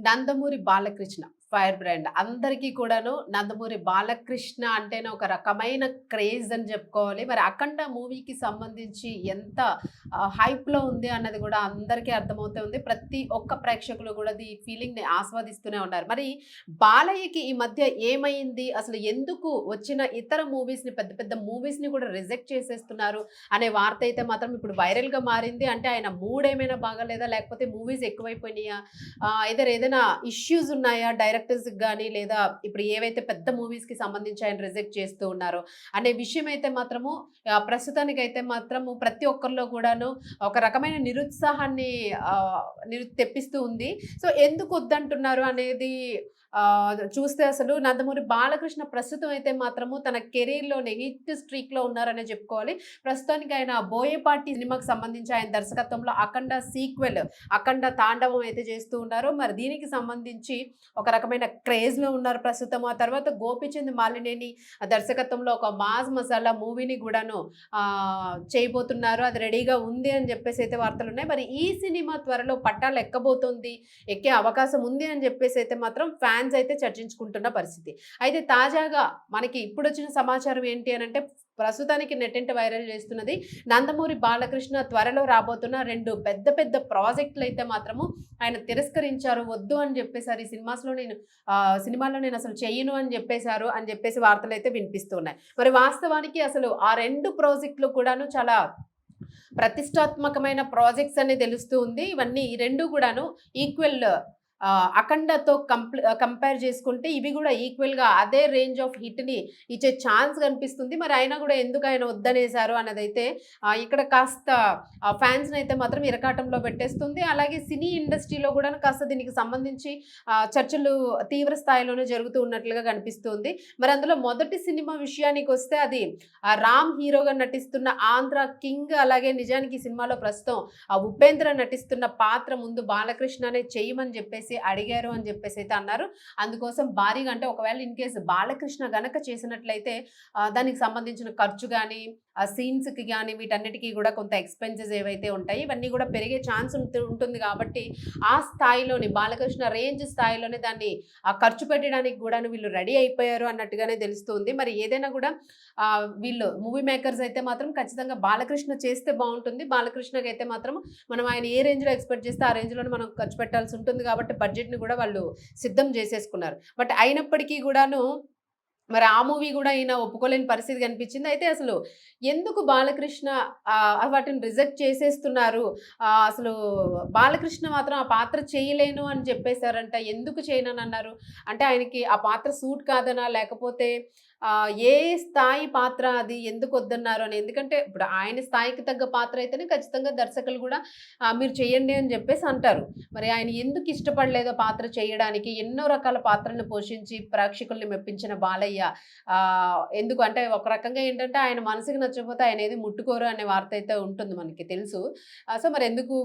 Nandamuri Balakrishna fire brand. అందరికీ కూడాను నందమూరి బాలకృష్ణ అంటేనే ఒక రకమైన క్రేజ్ అని చెప్పుకోవాలి. మరి 'అఖండ' మూవీకి సంబంధించి ఎంత హైప్‌లో ఉంది అన్నది కూడా అందరికీ అర్థమవుతూ ఉంది. ప్రతి ఒక్క ప్రేక్షకులు కూడా ఈ ఫీలింగ్‌ని ఆస్వాదిస్తూనే ఉన్నారు. మరి బాలయ్యకి ఈ మధ్య ఏమైంది? అసలు ఎందుకు వచ్చిన ఇతర మూవీస్‌ని పెద్ద పెద్ద మూవీస్‌ని కూడా రిజెక్ట్ చేసేస్తున్నారు అనే వార్త అయితే మాత్రం ఇప్పుడు వైరల్‌గా మారింది. అంటే ఆయన మూడ్ ఏమైనా బాగాలేదా? లేకపోతే మూవీస్ ఎక్కువైపోయినాయా? ఐదర్ ఏదైనా ఇష్యూస్ ఉన్నాయా డైరెక్టర్స్‌కి గాని, లేదా ఇప్పుడు ఏవైతే పెద్ద మూవీస్‌కి సంబంధించి ఆయన రిజెక్ట్ చేస్తూ ఉన్నారో, అనే విషయం అయితే మాత్రము ప్రస్తుతానికైతే మాత్రము ప్రతి ఒక్కరిలో కూడాను ఒక రకమైన నిరుత్సాహాన్ని తెప్పిస్తూ ఉంది. సో, ఎందుకు వద్దంటున్నారు అనేది చూస్తే అసలు నందమూరి బాలకృష్ణ ప్రస్తుతం అయితే మాత్రము తన కెరీర్‌లోనే హిట్ స్ట్రీక్‌లో ఉన్నారనే చెప్పుకోవాలి. ప్రస్తుతానికి ఆయన 'బోయపాటి' సినిమాకి సంబంధించి ఆయన దర్శకత్వంలో 'అఖండ' సీక్వెల్ 'అఖండ తాండవం' అయితే చేస్తూ ఉన్నారు. మరి దీనికి సంబంధించి ఒక రకమైన క్రేజ్‌లో ఉన్నారు ప్రస్తుతం. ఆ తర్వాత 'గోపీచంద్ మాలినేని' దర్శకత్వంలో ఒక మాస్ మసాలా మూవీని గూడాను చేయబోతున్నారు. అది రెడీగా ఉంది అని చెప్పేసి అయితే వార్తలున్నాయి. మరి ఈ సినిమా త్వరలో పట్టాలు ఎక్కబోతోంది, ఎక్కే అవకాశం ఉంది అని చెప్పేసి అయితే మాత్రం ఫ్యాన్స్ అయితే చర్చించుకుంటున్న పరిస్థితి. అయితే తాజాగా మనకి ఇప్పుడొచ్చిన సమాచారం ఏంటి అనంటే, ప్రస్తుతానికి నెట్టింట వైరల్ చేస్తున్నది నందమూరి బాలకృష్ణ త్వరలో రాబోతున్న 2 పెద్ద పెద్ద ప్రాజెక్టులయితే మాత్రము ఆయన తిరస్కరించారు. వద్దు అని చెప్పేసారు. ఈ సినిమాలో నేను అసలు చెయ్యను అని చెప్పేసారు అని చెప్పేసి వార్తలైతే వినిపిస్తున్నాయి. మరి వాస్తవానికి అసలు ఆ 2 ప్రాజెక్టులు కూడాను చాలా ప్రతిష్టాత్మకమైన ప్రాజెక్ట్స్ అని తెలుస్తూ ఉంది. ఇవన్నీ ఈ 2 కూడాను ఈక్వల్ 'అఖండ'తో కంపేర్ చేసుకుంటే ఇవి గూడా ఈక్వల్‌గా అదే రేంజ్ ఆఫ్ హిట్‌ని ఇచ్చే ఛాన్స్ కనిపిస్తుంది. మరి అయినా గూడా ఎందుకు ఆయన వద్దనేసారు అన్నదైతే ఇక్కడ కాస్త ఫ్యాన్స్‌నైతే మాత్రం ఇరకాటంలో పెట్టేస్తుంది. అలాగే సినీ ఇండస్ట్రీలో గూడాను కాస్త దీనికి సంబంధించి చర్చలు తీవ్ర స్థాయిలోనే జరుగుతూ ఉన్నట్లుగా కనిపిస్తుంది. మరి అందులో మొదటి సినిమా విషయానికొస్తే అది 'రామ్' హీరోగా నటిస్తున్న 'ఆంధ్ర కింగ్'. అలాగే నిజానికి ఈ సినిమాలో ప్రస్తుతం 'ఉపేంద్ర' నటిస్తున్న పాత్ర ముందు బాలకృష్ణనే చేయమని చెప్పేసి అడిగారు అని చెప్పేసి అయితే అన్నారు. అందుకోసం భారీగా అంటే ఒకవేళ ఇన్ కేస్ బాలకృష్ణ గనక చేసినట్లయితే దానికి సంబంధించిన ఖర్చు గాని, ఆ సీన్స్‌కి గాని వీటన్నిటికి కూడా కొంత ఎక్స్‌పెన్సెస్ ఏవైతే ఉంటాయి ఇవన్నీ కూడా పెరిగే ఛాన్స్ ఉంటుంది కాబట్టి ఆ స్థాయిలోని బాలకృష్ణ రేంజ్ స్థాయిలోనే దాన్ని ఖర్చు పెట్టడానికి కూడాను వీళ్ళు రెడీ అయిపోయారు అన్నట్టుగానే తెలుస్తుంది. మరి ఏదైనా కూడా వీళ్ళు మూవీ మేకర్స్ అయితే మాత్రం ఖచ్చితంగా బాలకృష్ణ చేస్తే బావుంటుంది. బాలకృష్ణకైతే మాత్రం మనం ఆయన ఏ రేంజ్‌లో ఎక్స్‌పెక్ట్ చేస్తే ఆ రేంజ్‌లోనే మనం ఖర్చు పెట్టాల్సి ఉంటుంది కాబట్టి బడ్జెట్‌ని కూడా వాళ్ళు సిద్ధం చేసేసుకున్నారు. బట్ అయినప్పటికీ గూడాను మరి ఆ మూవీ గూడా ఈయన ఒప్పుకోలేని పరిస్థితి కనిపించింది. అయితే అసలు ఎందుకు బాలకృష్ణ వాటిని రిజెక్ట్ చేసేస్తున్నారు? అసలు బాలకృష్ణ మాత్రం ఆ పాత్ర చేయలేను అని చెప్పేసారంట. ఎందుకు చేయననన్నారు? అంటే ఆయనకి ఆ పాత్ర సూట్ కాదనా? లేకపోతే ఏ స్థాయి పాత్ర అది ఎందుకొద్దన్నారు అని? ఎందుకంటే ఇప్పుడు ఆయన స్థాయికి తగ్గ పాత్ర అయితేనే ఖచ్చితంగా దర్శకులు గూడా మీరు చేయండి అని జెప్పేసి అంటారు. మరి ఆయన ఎందుకు ఇష్టపడలేదో పాత్ర చేయడానికి? ఎన్నో రకాల పాత్రలను పోషించి ప్రేక్షకుల్ని మెప్పించిన బాలయ్య ఎందుకు అంటే ఒక రకంగా ఏంటంటే ఆయన మనసుకి నచ్చకపోతే ఆయన ఏది ముట్టుకోరు అనే వార్త అయితే ఉంటుంది మనకి తెలుసు. సో, మరెందుకు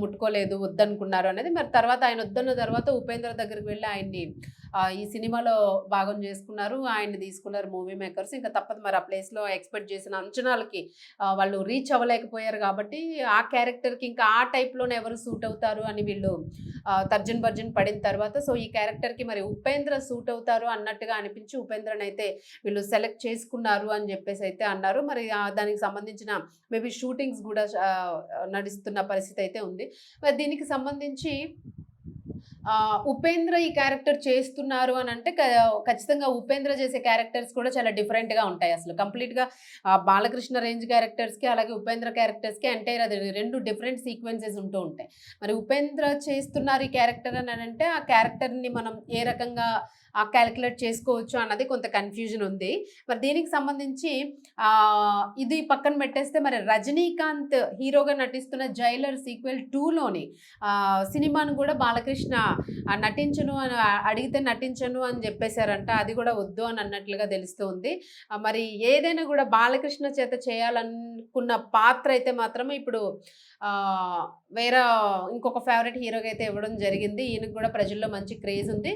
ముట్టుకోలేదు, వద్దనుకున్నారు అనేది మరి తర్వాత ఆయన వద్దన్న తర్వాత ఉపేంద్ర దగ్గరికి వెళ్లి ఆయన్ని ఈ సినిమాలో భాగం జేసుకున్నారు. ఆయన్ని తీసుకున్నారు మూవీ మేకర్స్. ఇంక తప్పదు మరి ఆ ప్లేస్‌లో ఎక్స్‌పెక్ట్ చేసిన అంచనాలకి వాళ్ళు రీచ్ అవ్వలేకపోయారు గాబట్టి, ఆ క్యారెక్టర్‌కి ఇంకా ఆ టైప్‌లోనే ఎవరు సూట్ అవుతారు అని వీళ్ళు తర్జన్ భర్జన్ పడిన తర్వాత సో, ఈ క్యారెక్టర్‌కి మరి ఉపేంద్ర సూట్ అవుతారు అన్నట్టుగా అనిపించి ఉపేంద్రనైతే వీళ్ళు సెలెక్ట్ చేసుకున్నారు అని జెప్పేసైతే అన్నారు. మరి దానికి సంబంధించిన మేబీ షూటింగ్స్ గూడా నడుస్తున్న పరిస్థితి అయితే ఉంది. మరి దీనికి సంబంధించి ఉపేంద్ర ఈ క్యారెక్టర్ చేస్తున్నారు అనంటే ఖచ్చితంగా ఉపేంద్ర చేసే క్యారెక్టర్స్ కూడా చాలా డిఫరెంట్‌గా ఉంటాయి అసలు. కంప్లీట్‌గా బాలకృష్ణ రేంజ్ క్యారెక్టర్స్‌కి అలాగే ఉపేంద్ర క్యారెక్టర్స్‌కి ఎంటైర్ అది 2 డిఫరెంట్ సీక్వెన్సెస్ ఉంటూ ఉంటాయి. మరి ఉపేంద్ర చేస్తున్నారు ఈ క్యారెక్టర్ అనంటే ఆ క్యారెక్టర్‌ని మనం ఏ రకంగా కాలిక్యులేట్ చేసుకోవచ్చు అన్నది కొంత కన్‌ఫ్యూజన్ ఉంది. మరి దీనికి సంబంధించి ఇది పక్కన పెట్టేస్తే మరి రజనీకాంత్ హీరోగా నటిస్తున్న 'జైలర్' సీక్వెల్ 2లోని సినిమాను కూడా బాలకృష్ణ నటించను అని అడిగితే నటించను అని చెప్పేసారంట. అది కూడా వద్దు అని అన్నట్లుగా తెలుస్తూ ఉంది. మరి ఏదైనా కూడా బాలకృష్ణ చేత చేయాలనుకున్న పాత్ర అయితే మాత్రం ఇప్పుడు వేరే ఇంకొక ఫేవరెట్ హీరోకైతే ఇవ్వడం జరిగింది. ఈయనకి గూడా ప్రజల్లో మంచి క్రేజ్ ఉంది.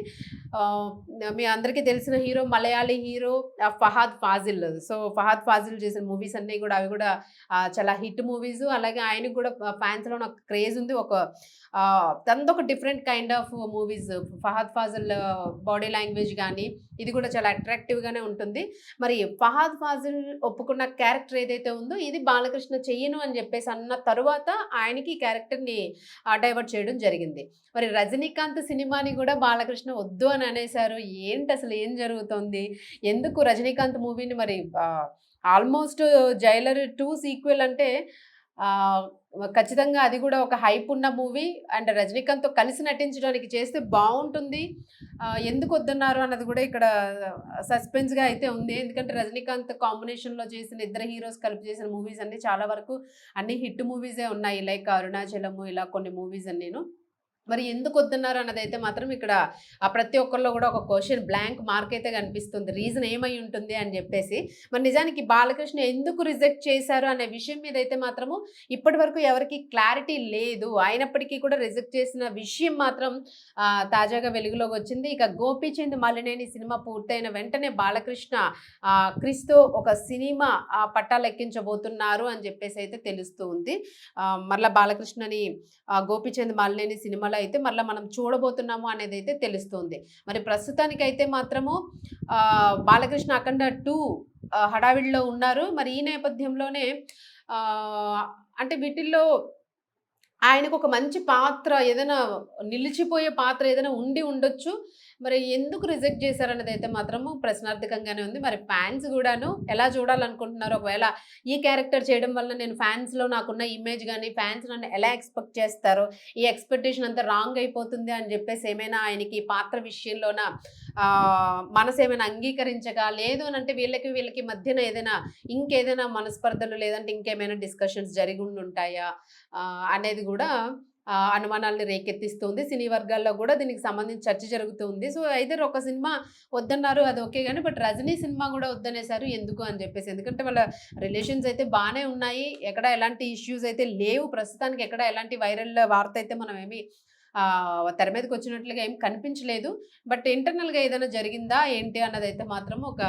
ఆహ్, మీ అందరికీ తెలిసిన hero Malayali hero 'Fahadh Faasil.' So, 'Fahadh Faasil' చేసిన మూవీస్ అన్నీ గూడా అవి గూడా చాలా హిట్ మూవీస్. అలాగే ఆయనకి గూడా ఫాన్స్‌లో నాకు క్రేజ్ ఉంది. తనదొక different kind of movies. 'Fahadh Faasil' body language గాని, ఇది గూడా చాలా అట్రాక్టివ్‌గానే ఉంటుంది. మరి 'ఫహద్ ఫాజిల్' ఒప్పుకున్న క్యారెక్టర్ ఏదైతే ఉందో, ఇది బాలకృష్ణ చెయ్యను అని జెప్పేసి అన్న తరువాత ఆయనకి ఈ క్యారెక్టర్‌ని డైవర్ట్ చేయడం జరిగింది. మరి 'రజనీకాంత్' సినిమాని గూడా బాలకృష్ణ వద్దు అని అనేసారు. ఏంటసలు ఏం జరుగుతోంది? ఎందుకు 'రజనీకాంత్' మూవీని మరి ఆల్‌మోస్ట్ 'జైలర్ 2' సీక్వెల్ అంటే ఆహ్, ఖచ్చితంగా అది గూడా ఒక హైప్ ఉన్న మూవీ. అండ్ 'రజనీకాంత్‌తో' కలిసి నటించడానికి చేస్తే బావుంటుంది. ఎందుకొద్దన్నారు అన్నది గూడా ఇక్కడ సస్పెన్స్‌గా అయితే ఉంది. ఎందుకంటే 'రజనీకాంత్' కాంబినేషన్‌లో చేసిన ఇద్దరు హీరోస్ కలిపి చేసిన మూవీస్ అన్నీ చాలా వరకు అన్ని హిట్ మూవీసే ఉన్నాయి. లైక్ 'అరుణాచలము' ఇలా కొన్ని మూవీస్ అన్నీను. మరి ఎందుకొద్దన్నారు అన్నదైతే మాత్రం ఇక్కడ ప్రతి ఒక్కరిలో గూడా ఒక క్వెషన్ బ్లాంక్ మార్క్ అయితే కనిపిస్తుంది. రీజన్ ఏమై ఉంటుంది అని జెప్పేసి. మరి నిజానికి బాలకృష్ణ ఎందుకు రిజెక్ట్ చేశారు అనే విషయం మీదైతే మాత్రము ఇప్పటి వరకు ఎవరికీ క్లారిటీ లేదు. అయినప్పటికీ కూడా రిజెక్ట్ చేసిన విషయం మాత్రం తాజాగా వెలుగులోకొచ్చింది. ఇక 'గోపీచంద్ మలినేని' సినిమా పూర్తయిన వెంటనే బాలకృష్ణ 'క్రిస్‌తో' ఒక సినిమా పట్టాలెక్కించబోతున్నారు అని జెప్పేసి అయితే తెలుస్తూ ఉంది. మరలా బాలకృష్ణని 'గోపీచంద్ మలినేని' సినిమాలో అయితే మరలా మనం చూడబోతున్నాము అనేదైతే తెలుస్తుంది. మరి ప్రస్తుతానికైతే మాత్రము బాలకృష్ణ 'అఖండ 2' హడావిడిలో ఉన్నారు. మరి ఈ నేపథ్యంలోనే ఆహ్, అంటే వీటిల్లో ఆయనకొక మంచి పాత్ర ఏదైనా నిలిచిపోయే పాత్ర ఏదైనా ఉండి ఉండొచ్చు. మరి ఎందుకు రిజెక్ట్ చేశారన్నదైతే మాత్రము ప్రశ్నార్థకంగానే ఉంది. మరి ఫ్యాన్స్ గూడాను ఎలా చూడాలనుకుంటున్నారో, ఒకవేళ ఈ క్యారెక్టర్ చేయడం వల్ల నేను ఫ్యాన్స్‌లో నాకున్న ఇమేజ్ గాని, ఫ్యాన్స్ నన్ను ఎలా ఎక్స్‌పెక్ట్ చేస్తారో, ఈ ఎక్స్‌పెక్టేషన్ అంతా రాంగ్ అయిపోతుంది అని జెప్పేసి ఏమైనా ఆయనకి ఈ పాత్ర విషయంలోన మనసేమైనా అంగీకరించగా, లేదు అనంటే వీళ్ళకి మధ్యన ఏదైనా ఇంకేదైనా మనస్పర్ధలు లేదంటే ఇంకేమైనా డిస్కషన్స్ జరిగుండుంటాయా అనేది గూడా అనుమానాల్ని రేకెత్తిస్తుంది. సినీ వర్గాల్లో గూడా దీనికి సంబంధించి చర్చ జరుగుతూ ఉంది. సో, ఐదర్ ఒక సినిమా వద్దన్నారు అది ఓకే గాని, బట్ 'రజనీ' సినిమా గూడా వద్దనేసారు. ఎందుకు అని జెప్పేసి. ఎందుకంటే వాళ్ళ రిలేషన్స్ అయితే బానే ఉన్నాయి. ఎక్కడ ఎలాంటి ఇష్యూస్ అయితే లేవు. ప్రస్తుతానికి ఎక్కడ ఎలాంటి వైరల్ వార్త అయితే మనం ఏమి తెర మీదకొచ్చినట్లుగా ఏం కనిపించలేదు. బట్ ఇంటర్నల్‌గా ఏదైనా జరిగిందా ఏంటి అన్నదైతే మాత్రం ఒక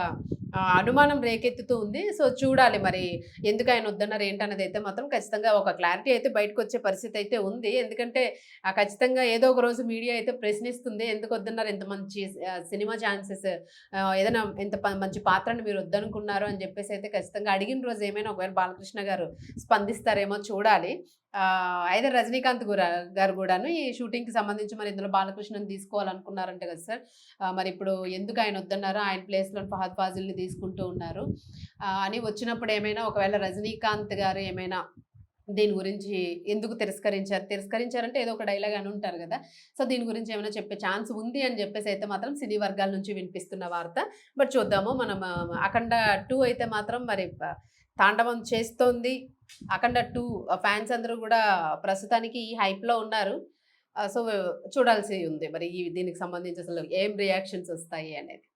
అనుమానం రేకెత్తుతూ ఉంది. సో, చూడాలి మరి ఎందుకు ఆయన వద్దన్నారు ఏంటన్నదైతే మాత్రం ఖచ్చితంగా ఒక క్లారిటీ అయితే బయటకొచ్చే పరిస్థితి అయితే ఉంది. ఎందుకంటే ఖచ్చితంగా ఏదో ఒక రోజు మీడియా అయితే ప్రశ్నిస్తుంది. ఎందుకు వద్దన్నారు ఇంత మంచి సినిమా ఛాన్సెస్ ఏదైనా మంచి పాత్రను మీరు వద్దనుకున్నారు అని జెప్పేసి అయితే ఖచ్చితంగా అడిగిన రోజు ఏమైనా ఒకవేళ బాలకృష్ణ గారు స్పందిస్తారేమో చూడాలి. అయితే రజనీకాంత్ గారు గూడాను ఈ షూటింగ్‌కి సంబంధించి మరి ఇందులో బాలకృష్ణని తీసుకోవాలనుకున్నారంట గదా సార్! మరిప్పుడు ఎందుకు ఆయన వద్దన్నారు? ఆయన ప్లేస్‌లో 'ఫహద్ ఫాజిల్‌ని' తీసుకుంటూ ఉన్నారు. అని వచ్చినప్పుడు ఏమైనా ఒకవేళ రజనీకాంత్ గారు ఏమైనా దీని గురించి ఎందుకు తిరస్కరించారు? తిరస్కరించారంటే ఏదో ఒక డైలాగ్ అనుంటారు గదా! సో, దీని గురించి ఏమైనా చెప్పే ఛాన్స్ ఉంది అని జెప్పేసి అయితే మాత్రం సినీ వర్గాల నుంచి వినిపిస్తున్న వార్త. బట్ చూద్దాము. మనం 'అఖండ 2' అయితే మాత్రం మరి తాండవం చేస్తోంది. 'అఖండ 2' ఫ్యాన్స్ అందరూ గూడా ప్రస్తుతానికి ఈ హైప్‌లో ఉన్నారు. సో, చూడాల్సి ఉంది. మరి దీనికి సంబంధించి అసలు ఏం రియాక్షన్స్ ఒస్తాయి అనేది.